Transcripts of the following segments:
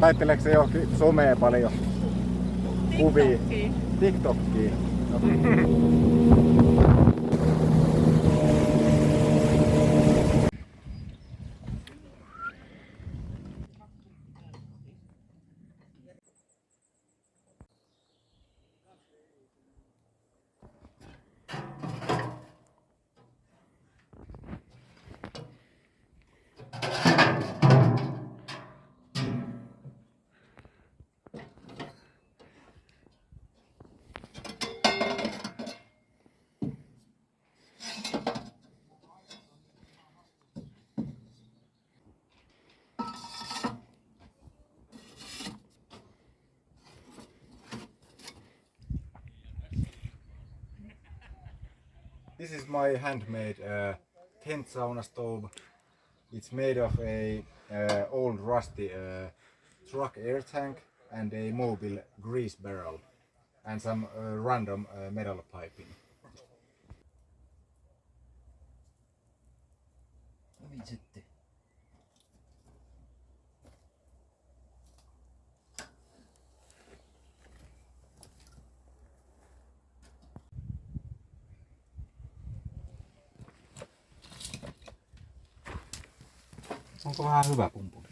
Laitteleeko se johonkin someen paljon kuvia? TikTokkiin. This is my handmade tent sauna stove. It's made of a old rusty truck air tank and a mobile grease barrel and some random metal piping. Onko vähän hyvä pumpuli?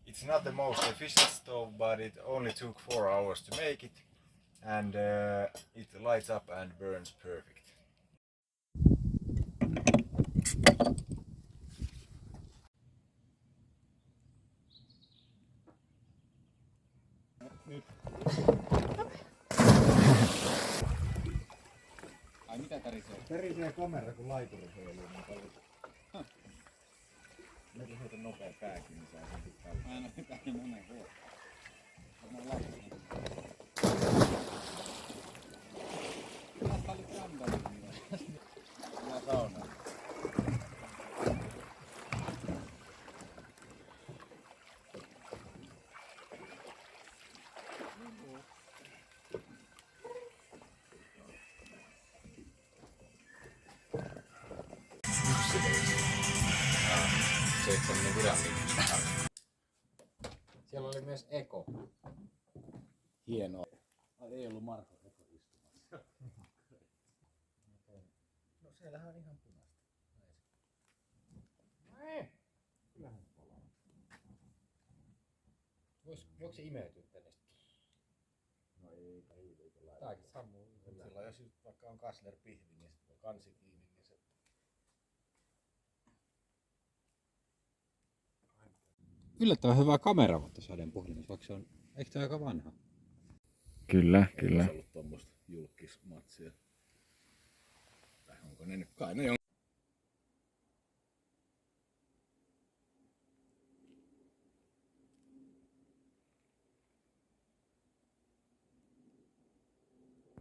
It's not the most efficient stove, but it only took 4 hours to make it, and it lights up and burns perfect. Ai mitä tärisee? Tärisee kamera kun laituri heiluu niin paljon. Mäkin heitän nopea pääkin, niin saa sen pitää. Aina pitää niin monen vuotta. Varmaan lapsena. Tästä oli kämpälä. Mä saunaan. Siellä oli myös Eko. Hienoa. Ei ollut Marko Eko istumassa. No siellähän on ihan punaista. Kyllähän se palaa. Voiko se imeytyä tänne? No ei lailla. Tääkin sammuu. Sillä jos vaikka on Kassler-pihvi, niin sitten on kansi kiinni, niin se... Yllättävän hyvä kamera on tuossa Aden puhelimessa, vaikka se on, eikö se aika vanha? Kyllä, kyllä. Ei olisi ollut tommoista julkismatsia. Tai onko ne nyt? Kai ne on.